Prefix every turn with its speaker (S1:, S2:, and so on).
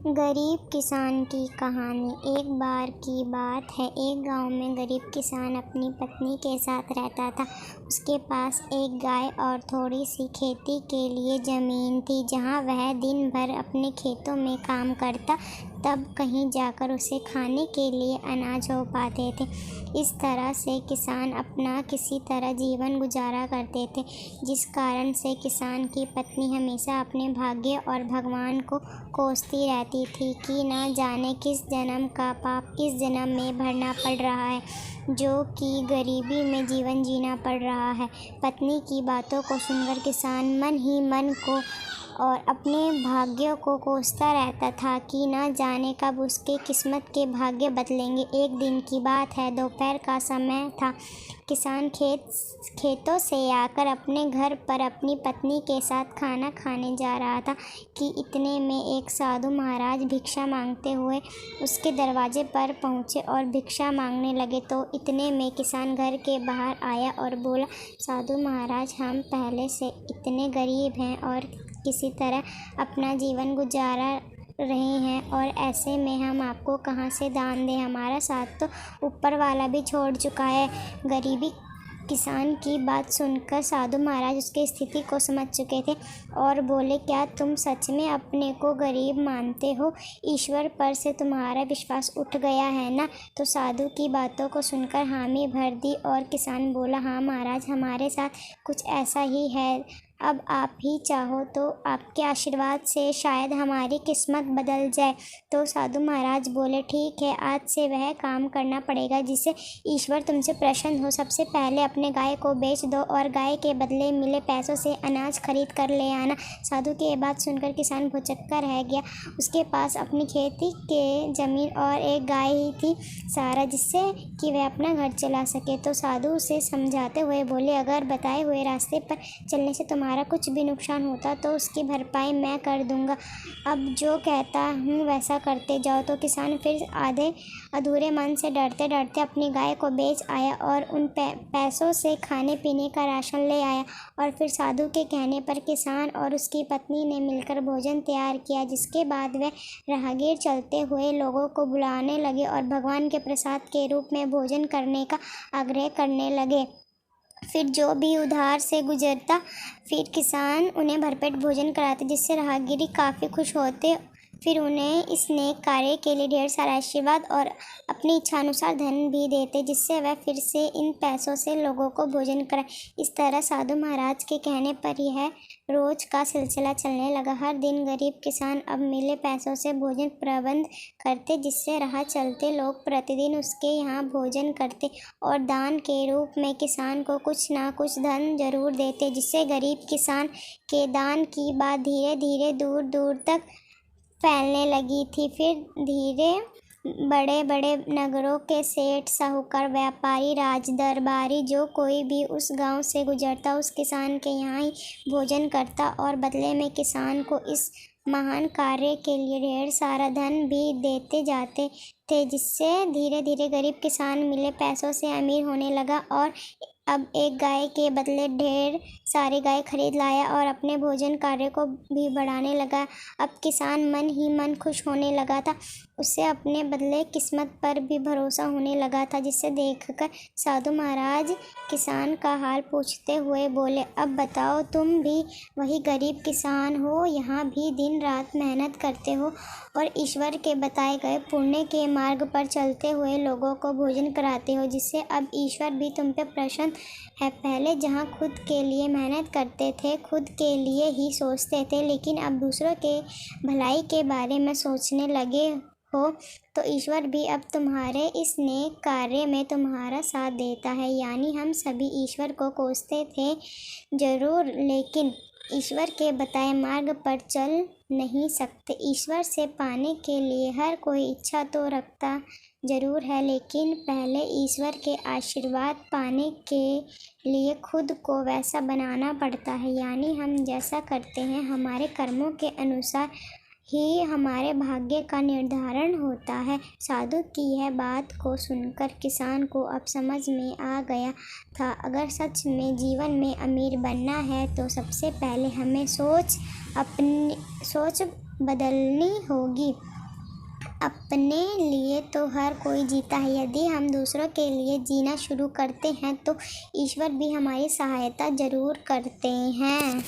S1: गरीब किसान की कहानी। एक बार की बात है, एक गांव में गरीब किसान अपनी पत्नी के साथ रहता था। उसके पास एक गाय और थोड़ी सी खेती के लिए ज़मीन थी, जहां वह दिन भर अपने खेतों में काम करता, तब कहीं जाकर उसे खाने के लिए अनाज हो पाते थे। इस तरह से किसान अपना किसी तरह जीवन गुजारा करते थे, जिस कारण से किसान की पत्नी हमेशा अपने भाग्य और भगवान को कोसती रहती थी कि न जाने किस जन्म का पाप इस जन्म में भरना पड़ रहा है, जो कि गरीबी में जीवन जीना पड़ रहा है। पत्नी की बातों को सुनकर किसान मन ही मन को और अपने भाग्यों को कोसता रहता था कि न जाने कब उसके किस्मत के भाग्य बदलेंगे। एक दिन की बात है, दोपहर का समय था। किसान खेतों से आकर अपने घर पर अपनी पत्नी के साथ खाना खाने जा रहा था कि इतने में एक साधु महाराज भिक्षा मांगते हुए उसके दरवाजे पर पहुंचे और भिक्षा मांगने लगे। तो इतने में किसान घर के बाहर आया और बोला, साधु महाराज, हम पहले से इतने गरीब हैं और किसी तरह अपना जीवन गुजारा रहे हैं, और ऐसे में हम आपको कहाँ से दान दें। हमारा साथ तो ऊपर वाला भी छोड़ चुका है। गरीबी किसान की बात सुनकर साधु महाराज उसकी स्थिति को समझ चुके थे और बोले, क्या तुम सच में अपने को गरीब मानते हो? ईश्वर पर से तुम्हारा विश्वास उठ गया है ना? तो साधु की बातों को सुनकर हामी भर दी और किसान बोला, हाँ महाराज, हमारे साथ कुछ ऐसा ही है। अब आप ही चाहो तो आपके आशीर्वाद से शायद हमारी किस्मत बदल जाए। तो साधु महाराज बोले, ठीक है, आज से वह काम करना पड़ेगा जिससे ईश्वर तुमसे प्रसन्न हो। सबसे पहले अपने गाय को बेच दो और गाय के बदले मिले पैसों से अनाज खरीद कर ले आना। साधु की बात सुनकर किसान भौचक्का रह गया। उसके पास अपनी खेती के ज़मीन और एक गाय ही थी सारा, जिससे कि वह अपना घर चला सके। तो साधु उसे समझाते हुए बोले, अगर बताए हुए रास्ते पर चलने से तुम्हारा कुछ भी नुकसान होता तो उसकी भरपाई मैं कर दूंगा। अब जो कहता हूँ वैसा करते जाओ। तो किसान फिर आधे अधूरे मन से डरते डरते अपनी गाय को बेच आया और उन पैसों से खाने पीने का राशन ले आया। और फिर साधु के कहने पर किसान और उसकी पत्नी ने मिलकर भोजन तैयार किया, जिसके बाद वे राहगीर चलते हुए लोगों को बुलाने लगे और भगवान के प्रसाद के रूप में भोजन करने का आग्रह करने लगे। फिर जो भी उधार से गुजरता, फिर किसान उन्हें भरपेट भोजन कराते, जिससे राहगीर काफ़ी खुश होते। फिर उन्हें इस नेक कार्य के लिए ढेर सारा आशीर्वाद और अपनी इच्छानुसार धन भी देते, जिससे वह फिर से इन पैसों से लोगों को भोजन कराए। इस तरह साधु महाराज के कहने पर यह रोज का सिलसिला चलने लगा। हर दिन गरीब किसान अब मिले पैसों से भोजन प्रबंध करते, जिससे राह चलते लोग प्रतिदिन उसके यहाँ भोजन करते और दान के रूप में किसान को कुछ ना कुछ धन जरूर देते, जिससे गरीब किसान के दान की बात धीरे धीरे दूर दूर तक फैलने लगी थी। फिर धीरे बड़े बड़े नगरों के सेठ, साहूकार, व्यापारी, राज दरबारी, जो कोई भी उस गांव से गुजरता उस किसान के यहाँ ही भोजन करता और बदले में किसान को इस महान कार्य के लिए ढेर सारा धन भी देते जाते थे, जिससे धीरे धीरे गरीब किसान मिले पैसों से अमीर होने लगा और अब एक गाय के बदले ढेर सारी गाय खरीद लाया और अपने भोजन कार्य को भी बढ़ाने लगा। अब किसान मन ही मन खुश होने लगा था। उससे अपने बदले किस्मत पर भी भरोसा होने लगा था, जिसे देखकर साधु महाराज किसान का हाल पूछते हुए बोले, अब बताओ, तुम भी वही गरीब किसान हो, यहाँ भी दिन रात मेहनत करते हो और ईश्वर के बताए गए पुण्य के मार्ग पर चलते हुए लोगों को भोजन कराते हो, जिससे अब ईश्वर भी तुम पे प्रसन्न है। पहले जहाँ खुद के लिए मेहनत करते थे, खुद के लिए ही सोचते थे, लेकिन अब दूसरों के भलाई के बारे में सोचने लगे हो, तो ईश्वर भी अब तुम्हारे इस नेक कार्य में तुम्हारा साथ देता है। यानी हम सभी ईश्वर को कोसते थे जरूर, लेकिन ईश्वर के बताए मार्ग पर चल नहीं सकते। ईश्वर से पाने के लिए हर कोई इच्छा तो रखता जरूर है, लेकिन पहले ईश्वर के आशीर्वाद पाने के लिए खुद को वैसा बनाना पड़ता है। यानी हम जैसा करते हैं, हमारे कर्मों के अनुसार ही हमारे भाग्य का निर्धारण होता है। साधु की यह बात को सुनकर किसान को अब समझ में आ गया था, अगर सच में जीवन में अमीर बनना है तो सबसे पहले हमें सोच बदलनी होगी। अपने लिए तो हर कोई जीता है, यदि हम दूसरों के लिए जीना शुरू करते हैं तो ईश्वर भी हमारी सहायता ज़रूर करते हैं।